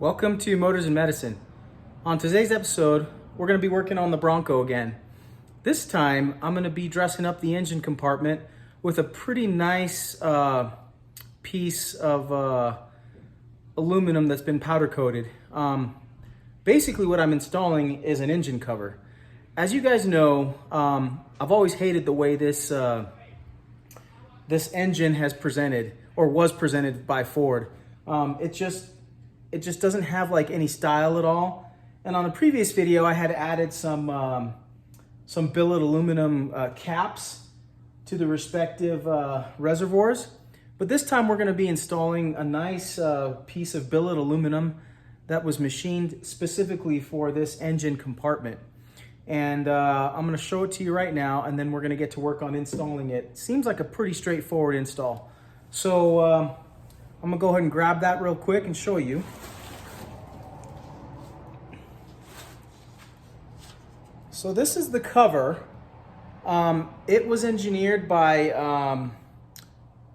Welcome to Motors and Medicine. On today's episode, we're going to be working on the Bronco again. This time, I'm going to be dressing up the engine compartment with a pretty nice piece of aluminum that's been powder coated. Basically, what I'm installing is an engine cover. As you guys know, I've always hated the way this engine has presented, or was presented by Ford. It just doesn't have like any style at all. And on a previous video, I had added some billet aluminum caps to the respective reservoirs. But this time we're gonna be installing a nice piece of billet aluminum that was machined specifically for this engine compartment. And I'm gonna show it to you right now, and then we're gonna get to work on installing it. Seems like a pretty straightforward install. So I'm gonna go ahead and grab that real quick and show you. So this is the cover. It was engineered by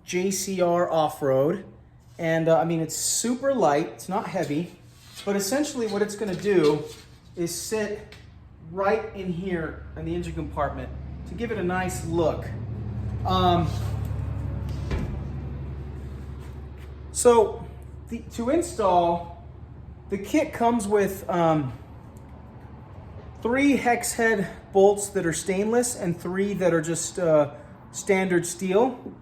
JCR Off-Road. And I mean, it's super light, it's not heavy, but essentially what it's gonna do is sit right in here in the engine compartment to give it a nice look. To install, the kit comes with 3 hex head bolts that are stainless and 3 that are just standard steel,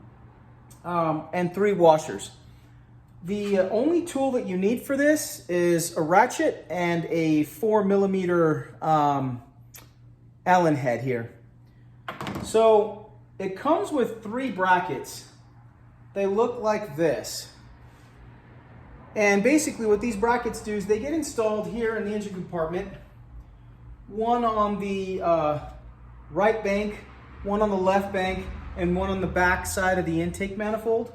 and 3 washers. The only tool that you need for this is a ratchet and a 4mm Allen head here. So it comes with 3 brackets. They look like this. And basically what these brackets do is they get installed here in the engine compartment. One on the right bank, one on the left bank, and one on the back side of the intake manifold.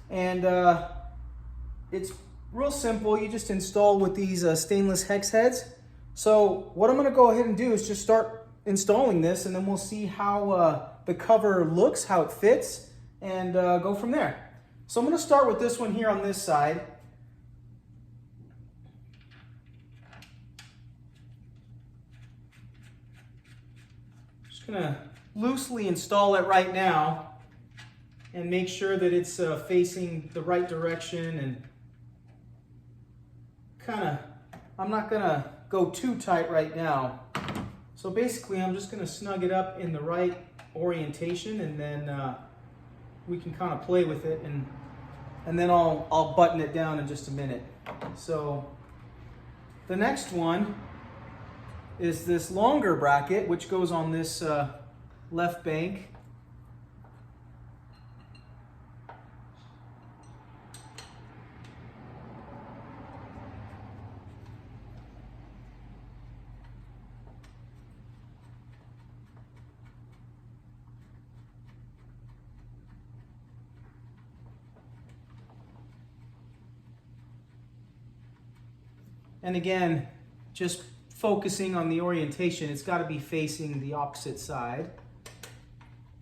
And it's real simple. You just install with these stainless hex heads. So what I'm gonna go ahead and do is just start installing this, and then we'll see how the cover looks, how it fits, and go from there. So I'm gonna start with this one here on this side. Gonna loosely install it right now and make sure that it's facing the right direction, and I'm not gonna go too tight right now. So basically I'm just gonna snug it up in the right orientation, and then we can kind of play with it, and then I'll button it down in just a minute. So the next one is this longer bracket, which goes on this left bank. And again, just focusing on the orientation, it's got to be facing the opposite side.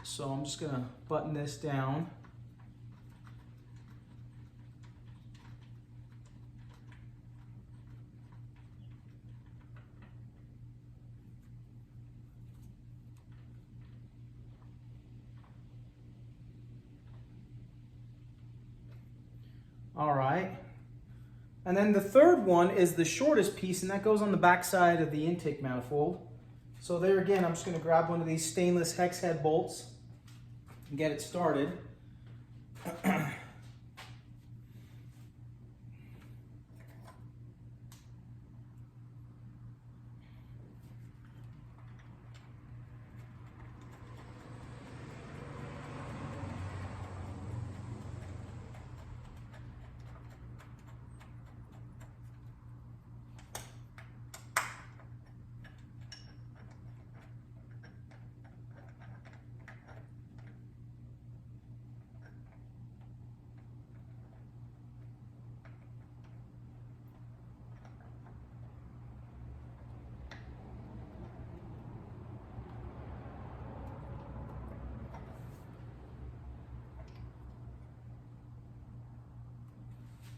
So I'm just going to button this down. All right. And then the third one is the shortest piece, and that goes on the back side of the intake manifold. So there again, I'm just going to grab one of these stainless hex head bolts and get it started.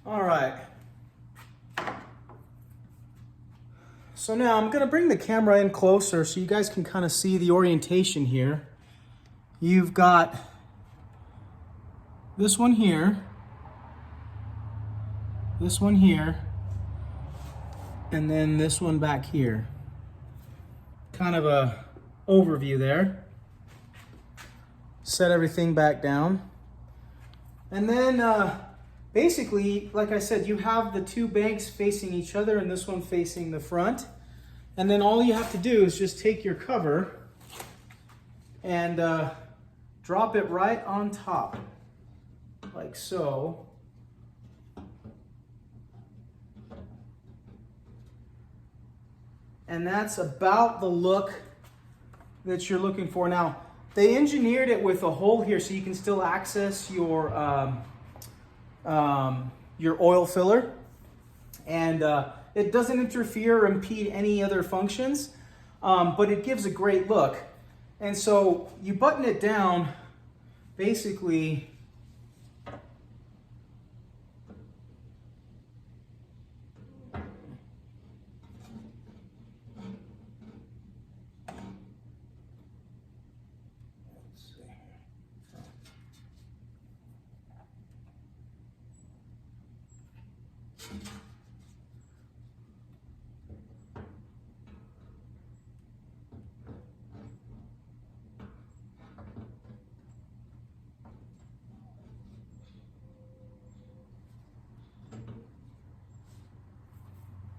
All right. So now I'm gonna bring the camera in closer so you guys can kind of see the orientation here. You've got this one here, this one here, and then this one back here. Kind of a overview there. Set everything back down. And then basically, like I said, you have the two banks facing each other and this one facing the front. And then all you have to do is just take your cover and drop it right on top, like so. And that's about the look that you're looking for. Now, they engineered it with a hole here so you can still access your oil filler. And it doesn't interfere or impede any other functions, but it gives a great look. And so you button it down, basically,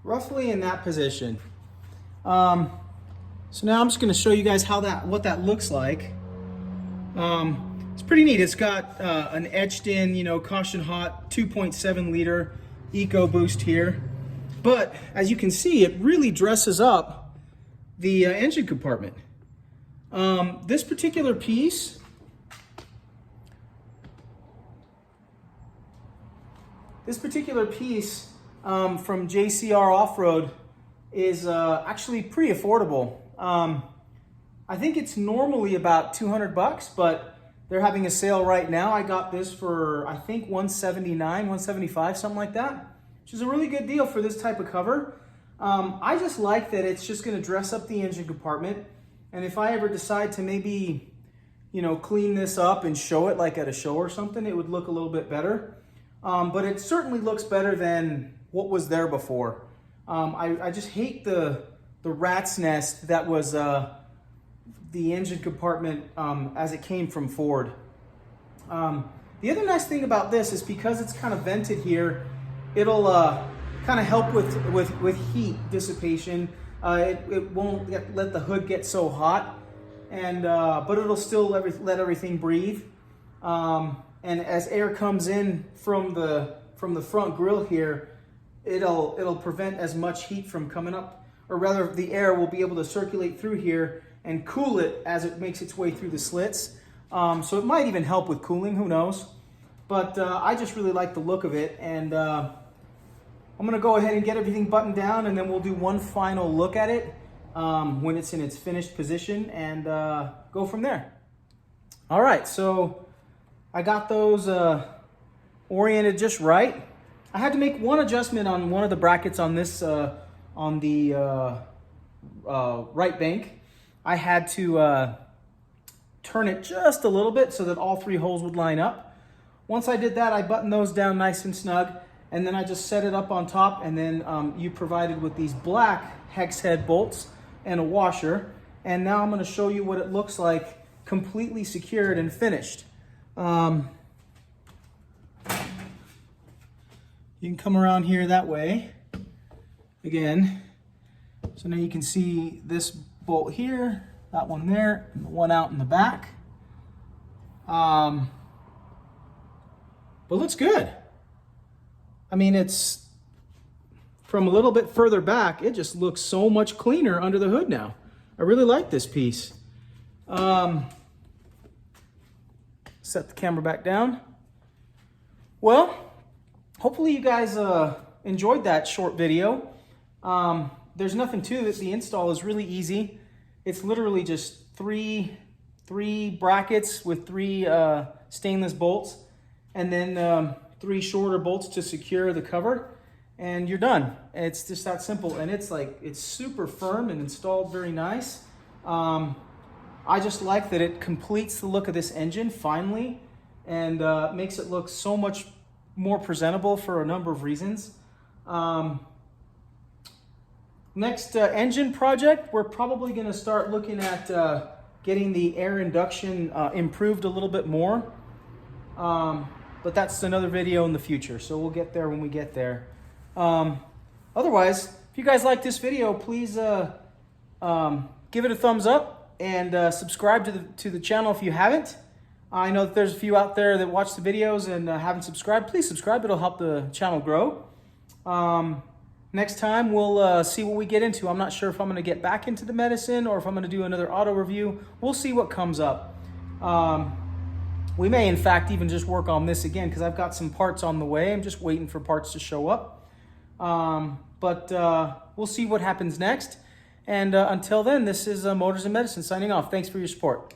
roughly in that position. So now I'm just going to show you guys what that looks like. It's pretty neat. It's got an etched in, caution hot 2.7 liter EcoBoost here. But as you can see, it really dresses up the engine compartment. This particular piece, from JCR Off-Road is actually pretty affordable. I think it's normally about 200 bucks, but they're having a sale right now. I got this for, I think, 179, 175, something like that, which is a really good deal for this type of cover. I just like that it's just gonna dress up the engine compartment. And if I ever decide to maybe, clean this up and show it like at a show or something, it would look a little bit better. But it certainly looks better than what was there before. I just hate the rat's nest that was the engine compartment as it came from Ford. The other nice thing about this is because it's kind of vented here, it'll kind of help with heat dissipation. It won't let the hood get so hot, and but it'll still let everything breathe. And as air comes in from the front grille here, it'll prevent as much heat from coming up, or rather the air will be able to circulate through here and cool it as it makes its way through the slits. So it might even help with cooling, who knows? But I just really like the look of it, and I'm gonna go ahead and get everything buttoned down, and then we'll do one final look at it when it's in its finished position, and go from there. All right, so I got those oriented just right. I had to make one adjustment on one of the brackets on this, on the right bank. I had to turn it just a little bit so that all three holes would line up. Once I did that, I buttoned those down nice and snug, and then I just set it up on top, and then you provided with these black hex head bolts and a washer. And now I'm gonna show you what it looks like completely secured and finished. You can come around here that way again. So now you can see this bolt here, that one there, and the one out in the back. But looks good. I mean, it's from a little bit further back, it just looks so much cleaner under the hood now. I really like this piece. Set the camera back down. Well, hopefully you guys enjoyed that short video. There's nothing to it. The install is really easy. It's literally just three brackets with three stainless bolts, and then three shorter bolts to secure the cover. and you're done. It's just that simple, and it's super firm and installed very nice. I just like that it completes the look of this engine finally, and makes it look so much more presentable for a number of reasons. Next engine project, we're probably going to start looking at getting the air induction improved a little bit more. But that's another video in the future, so we'll get there when we get there. Otherwise, if you guys like this video, please give it a thumbs up and subscribe to the channel if you haven't. I know that there's a few out there that watch the videos and haven't subscribed. Please subscribe. It'll help the channel grow. Next time, we'll see what we get into. I'm not sure if I'm going to get back into the medicine or if I'm going to do another auto review. We'll see what comes up. We may, in fact, even just work on this again because I've got some parts on the way. I'm just waiting for parts to show up. But we'll see what happens next. And until then, this is Motors and Medicine signing off. Thanks for your support.